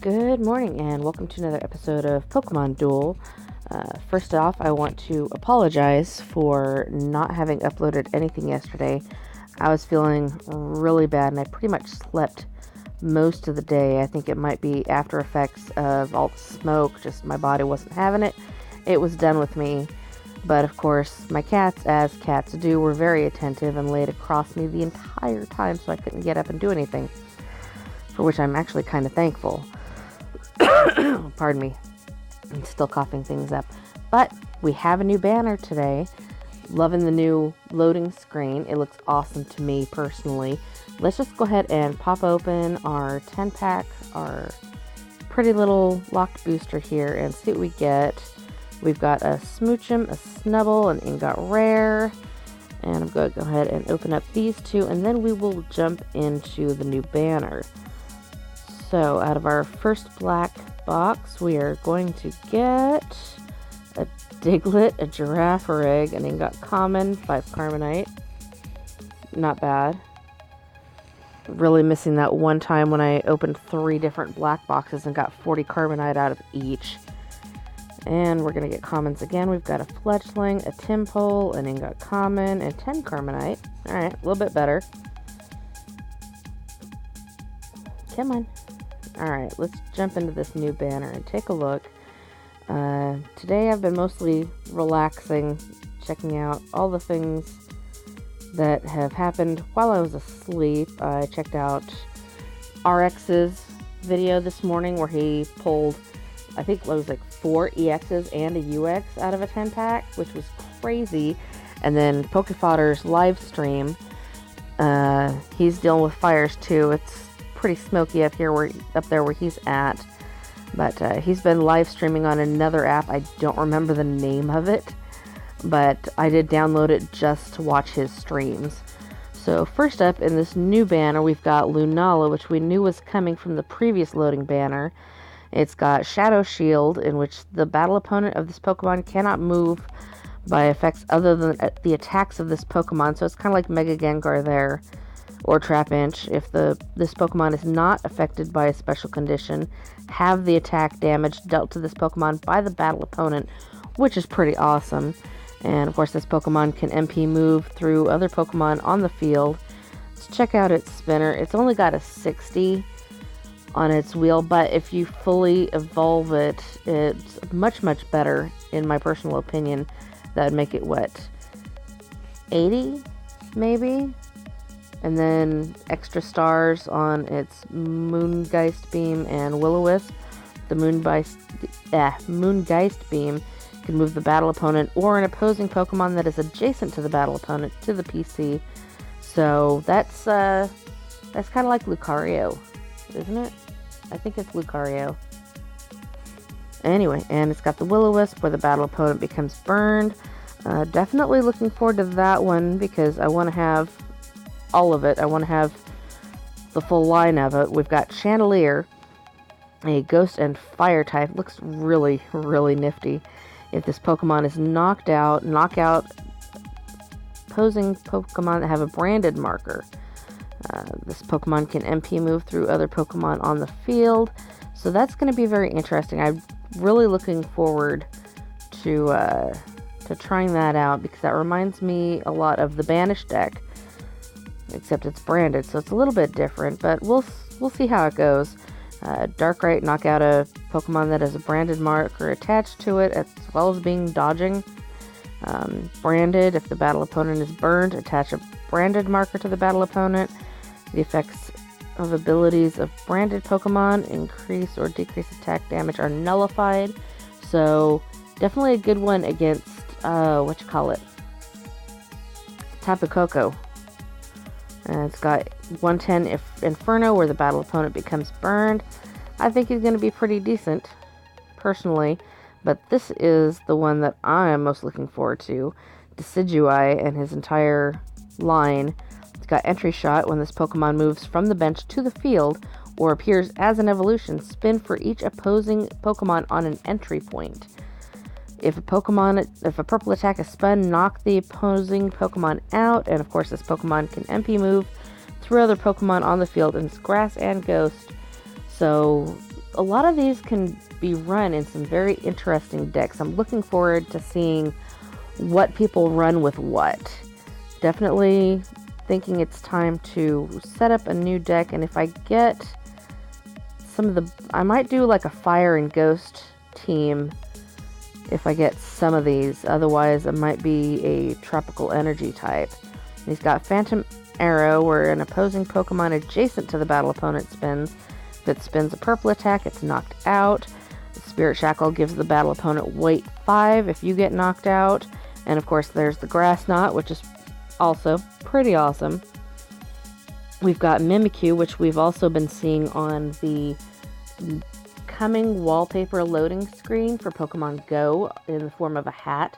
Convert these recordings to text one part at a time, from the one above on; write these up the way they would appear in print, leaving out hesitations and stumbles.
Good morning and welcome to another episode of Pokemon Duel. First off, I want to apologize for not having uploaded anything yesterday. I was feeling really bad and I pretty much slept most of the day. I think it might be after effects of all the smoke, just my body wasn't having it. It was done with me. But of course, my cats, as cats do, were very attentive and laid across me the entire time so I couldn't get up and do anything, for which I'm actually kind of thankful. Pardon me. I'm still coughing things up. But we have a new banner today. Loving the new loading screen. It looks awesome to me personally. Let's just go ahead and pop open our 10-pack, our pretty little locked booster here, and see what we get. We've got a Smoochum, a Snubble, an Ingot Rare. And I'm going to go ahead and open up these two, and then we will jump into the new banner. So, out of our first black box, we are going to get a Diglett, a Girafarig, an Ingot Common, 5 Carbonite. Not bad. Really missing that one time when I opened 3 different black boxes and got 40 Carbonite out of each. And we're going to get commons again. We've got a Fletchling, a Timpole, an Ingot Common, and 10 Carbonite. Alright, a little bit better. Come on. Alright, let's jump into this new banner and take a look. Today I've been mostly relaxing, checking out all the things that have happened while I was asleep. I checked out RX's video this morning where he pulled, I think it was like 4 EXs and a UX out of a 10-pack, which was crazy. And then Pokefodder's live stream, he's dealing with fires too. It's pretty smoky up there where he's at, but he's been live streaming on another app. I don't remember the name of it, but I did download it just to watch his streams. So first up in this new banner, we've got Lunala, which we knew was coming from the previous loading banner. It's got Shadow Shield, in which the battle opponent of this Pokemon cannot move by effects other than the attacks of this Pokemon, so it's kind of like Mega Gengar there, or Trapinch. If this Pokemon is not affected by a special condition, have the attack damage dealt to this Pokemon by the battle opponent, which is pretty awesome. And of course, this Pokemon can MP move through other Pokemon on the field. Let's check out its spinner. It's only got a 60 on its wheel, but if you fully evolve it, it's much, much better, in my personal opinion. That would make it, what, 80, maybe? And then extra stars on its Moongeist Beam and Will-O-Wisp. The Moongeist Beam can move the battle opponent or an opposing Pokemon that is adjacent to the battle opponent to the PC. So that's kind of like Lucario, isn't it? I think it's Lucario. Anyway, and it's got the Will-O-Wisp where the battle opponent becomes burned. Definitely looking forward to that one because I want to have all of it. I want to have the full line of it. We've got Chandelier, a ghost and fire type. Looks really, really nifty. If this Pokemon is knock out opposing Pokemon that have a branded marker. This Pokemon can MP move through other Pokemon on the field. So that's going to be very interesting. I'm really looking forward to trying that out because that reminds me a lot of the Banish deck, except it's branded, so it's a little bit different, but we'll see how it goes. Darkrai, knock out a Pokemon that has a branded marker attached to it, as well as being dodging. Branded, if the battle opponent is burned, attach a branded marker to the battle opponent. The effects of abilities of branded Pokemon, increase or decrease attack damage, are nullified. So, definitely a good one against, Tapu Koko. It's got 110 Inferno, where the battle opponent becomes burned. I think he's going to be pretty decent, personally. But this is the one that I am most looking forward to. Decidueye and his entire line. It's got Entry Shot. When this Pokemon moves from the bench to the field, or appears as an evolution, spin for each opposing Pokemon on an entry point. If a purple attack is spun, knock the opposing Pokemon out. And of course, this Pokemon can MP move through other Pokemon on the field, and it's grass and ghost. So a lot of these can be run in some very interesting decks. I'm looking forward to seeing what people run with what. Definitely thinking it's time to set up a new deck, and if I get some of the... I might do like a Fire and Ghost team if I get some of these. Otherwise, it might be a Tropical Energy type. And he's got Phantom Arrow, where an opposing Pokemon adjacent to the battle opponent spins. If it spins a purple attack, it's knocked out. Spirit Shackle gives the battle opponent weight 5 if you get knocked out. And of course, there's the Grass Knot, which is also pretty awesome. We've got Mimikyu, which we've also been seeing on the coming wallpaper loading screen for Pokemon Go in the form of a hat.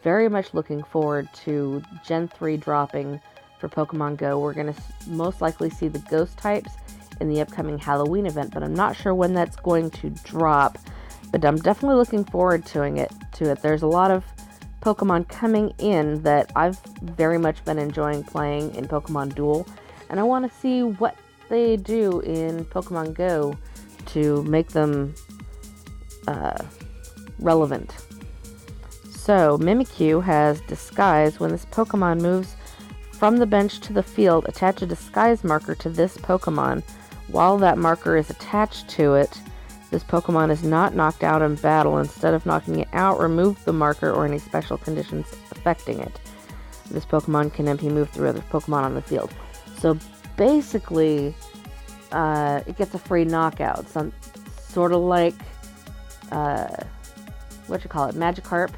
Very much looking forward to Gen 3 dropping for Pokemon Go. We're going to most likely see the ghost types in the upcoming Halloween event, but I'm not sure when that's going to drop. But I'm definitely looking forward to it. There's a lot of Pokemon coming in that I've very much been enjoying playing in Pokemon Duel, and I want to see what they do in Pokemon Go to make them relevant. So, Mimikyu has Disguise. When this Pokemon moves from the bench to the field, attach a Disguise marker to this Pokemon. While that marker is attached to it, this Pokemon is not knocked out in battle. Instead of knocking it out, remove the marker or any special conditions affecting it. This Pokemon can MP move through other Pokemon on the field. So basically, it gets a free knockout. Some sort of like, Magikarp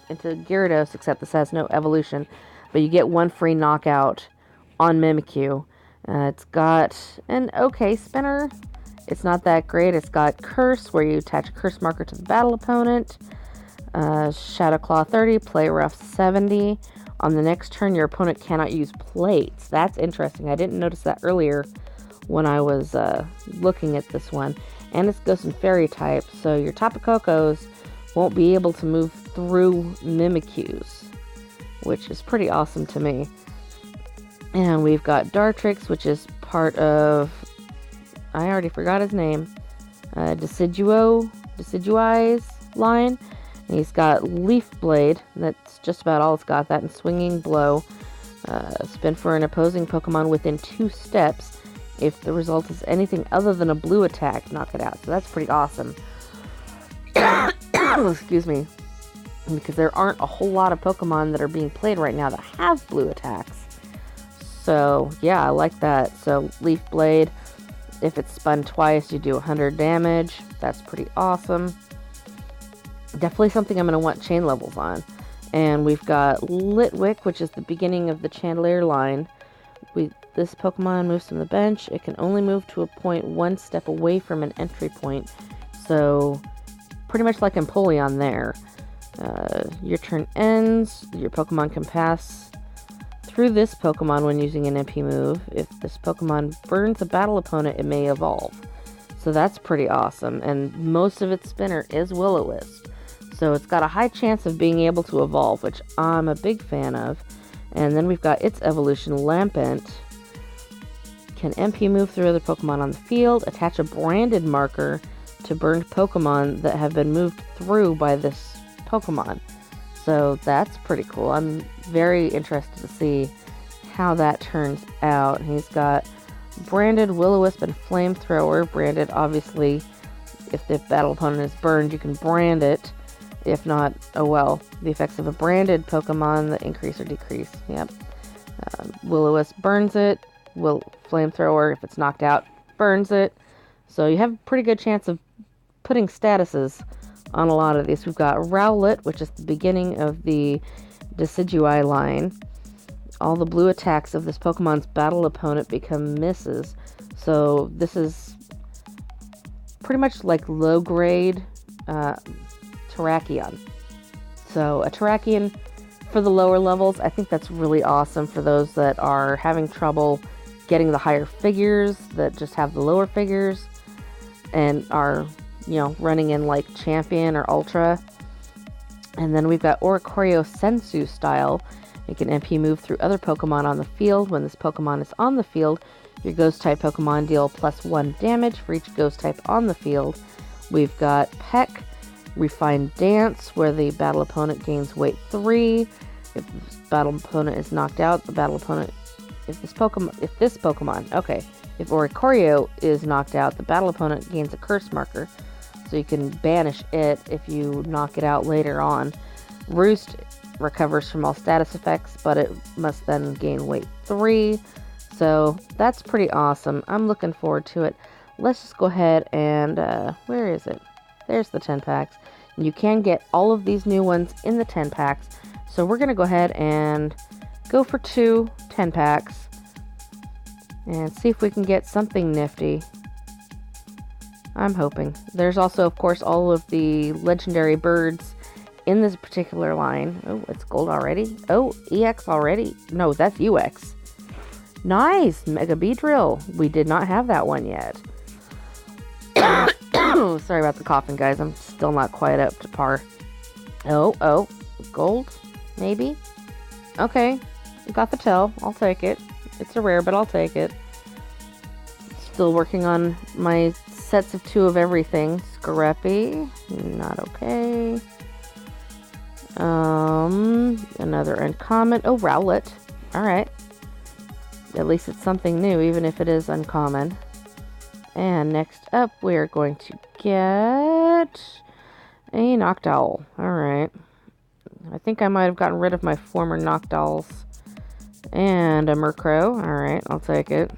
into Gyarados, except this has no evolution. But you get one free knockout on Mimikyu. It's got an okay spinner. It's not that great. It's got Curse, where you attach a Curse marker to the battle opponent. Shadow Claw 30, Play Rough 70. On the next turn, your opponent cannot use plates. That's interesting. I didn't notice that earlier when I was looking at this one. And it's Ghost and Fairy type, so your Tapu Kokos won't be able to move through Mimikyus, which is pretty awesome to me. And we've got Dartrix, which is part of... I already forgot his name. Decidueye's line. And he's got Leaf Blade. That's just about all it's got. That and Swinging Blow. Spin for an opposing Pokemon within 2 steps. If the result is anything other than a blue attack, knock it out. So that's pretty awesome. Excuse me. Because there aren't a whole lot of Pokemon that are being played right now that have blue attacks. So, yeah, I like that. So, Leaf Blade. If it's spun twice, you do 100 damage. That's pretty awesome. Definitely something I'm going to want chain levels on. And we've got Litwick, which is the beginning of the Chandelier line. This Pokemon moves from the bench. It can only move to a point 1 step away from an entry point. So, pretty much like Empoleon there. Your turn ends. Your Pokemon can pass through this Pokemon when using an MP move. If this Pokemon burns a battle opponent, it may evolve. So that's pretty awesome. And most of its spinner is Will-O-Wisp. So it's got a high chance of being able to evolve, which I'm a big fan of. And then we've got its evolution, Lampent. Can MP move through other Pokemon on the field. Attach a branded marker to burned Pokemon that have been moved through by this Pokemon. So that's pretty cool. I'm very interested to see how that turns out. He's got branded Will-O-Wisp and Flamethrower. Branded, obviously, if the battle opponent is burned, you can brand it. If not, oh well. The effects of a branded Pokemon that increase or decrease. Yep. Will-O-Wisp burns it. Flamethrower, if it's knocked out, burns it. So you have a pretty good chance of putting statuses on a lot of these. We've got Rowlet, which is the beginning of the Decidueye line. All the blue attacks of this Pokemon's battle opponent become misses. So this is pretty much like low-grade Terrakion. So a Terrakion for the lower levels, I think that's really awesome for those that are having trouble getting the higher figures, that just have the lower figures, and are, running in like Champion or Ultra. And then we've got Oricorio Sensu style. It can MP move through other Pokemon on the field. When this Pokemon is on the field, Your ghost type Pokemon deal +1 damage for each ghost type on the field. We've got Peck, Refined Dance, where the battle opponent gains weight 3. If the battle opponent is knocked out, the battle opponent, if Oricorio is knocked out, the battle opponent gains a curse marker, so you can banish it if you knock it out later on. Roost recovers from all status effects, but it must then gain weight 3. So that's pretty awesome. I'm looking forward to it. Let's just go ahead and, where is it? There's the 10 packs. You can get all of these new ones in the 10 packs. So we're going to go ahead and go for 2 10 packs and see if we can get something nifty. I'm hoping. There's also, of course, all of the legendary birds in this particular line. Oh, it's gold already. Oh, EX already. No, that's UX. Nice! Mega Beedrill. We did not have that one yet. Sorry about the coughing, guys. I'm still not quite up to par. Oh, gold? Maybe? Okay. Got the tail. I'll take it. It's a rare, but I'll take it. Still working on my sets of 2 of everything. Scrappy. Not okay. Another uncommon. Oh, Rowlet. Alright. At least it's something new, even if it is uncommon. And next up, we are going to get a Noctowl. Alright. I think I might have gotten rid of my former Noctowls. And a Murkrow. Alright, I'll take it.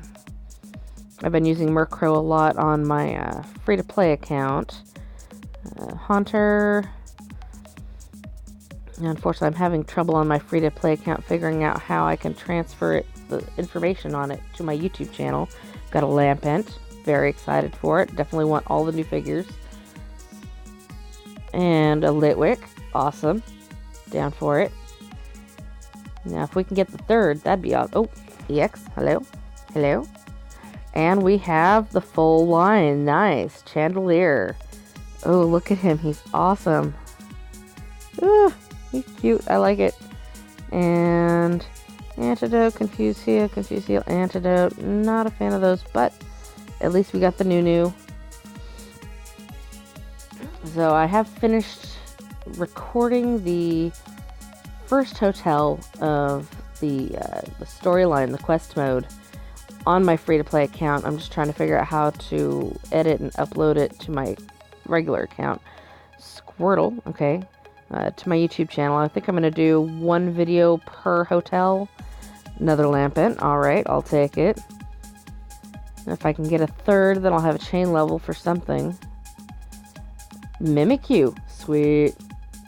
I've been using Murkrow a lot on my free-to-play account. Haunter. Unfortunately, I'm having trouble on my free-to-play account figuring out how I can transfer the information on it to my YouTube channel. Got a Lampent. Very excited for it. Definitely want all the new figures. And a Litwick. Awesome. Down for it. Now, if we can get the 3rd, that'd be awesome. Oh, EX. Hello. Hello. And we have the full line. Nice. Chandelier. Oh, look at him. He's awesome. Ooh, he's cute. I like it. And Antidote, Confuse Heal, Antidote. Not a fan of those, but at least we got the new. So I have finished recording the first hotel of the storyline, the quest mode, on my free-to-play account. I'm just trying to figure out how to edit and upload it to my regular account. Squirtle, okay, to my YouTube channel. I think I'm going to do 1 video per hotel. Another Lampent. Alright, I'll take it. And if I can get a 3rd, then I'll have a chain level for something. Mimikyu. Sweet.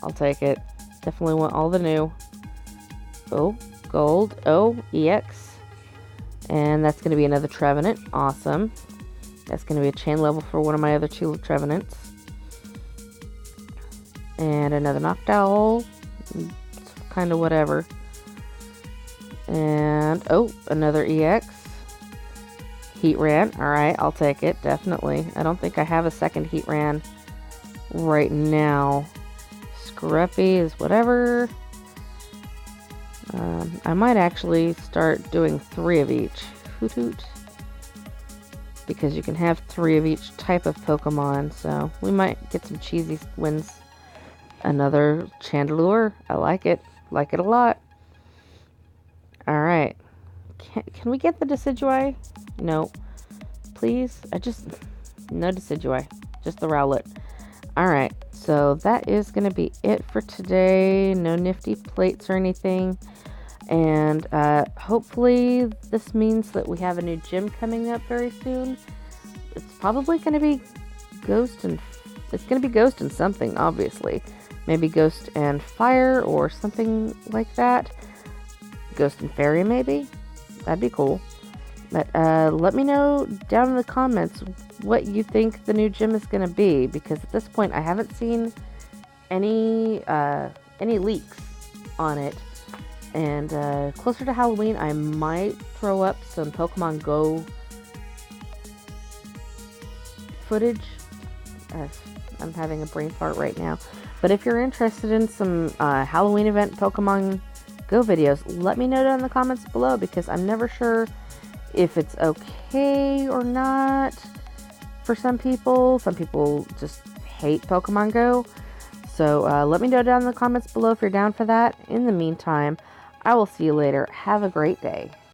I'll take it. Definitely want all the new. Oh, gold. Oh, EX. And that's going to be another Trevenant. Awesome. That's going to be a chain level for one of my other 2 Trevenants. And another Noctowl. Kind of whatever. And, oh, another EX. Heatran. Alright, I'll take it. Definitely. I don't think I have a second Heatran right now. Scruffy is whatever. I might actually start doing 3 of each. Hoot hoot. Because you can have 3 of each type of Pokemon, so we might get some cheesy wins. Another Chandelure. I like it. Like it a lot. Alright. Can we get the Decidueye? No. Please? No Decidueye. Just the Rowlet. Alright. So that is going to be it for today. No nifty plates or anything. And hopefully this means that we have a new gym coming up very soon. It's probably going to be Ghost and... It's going to be Ghost and something, obviously. Maybe Ghost and Fire or something like that. Ghost and Fairy, maybe? That'd be cool. But let me know down in the comments what you think the new gym is going to be, because at this point I haven't seen any leaks on it. And closer to Halloween, I might throw up some Pokemon Go footage. I'm having a brain fart right now. But if you're interested in some Halloween event Pokemon Go videos, let me know down in the comments below, because I'm never sure if it's okay or not for some people. Some people just hate Pokemon Go. So let me know down in the comments below if you're down for that. In the meantime, I will see you later. Have a great day.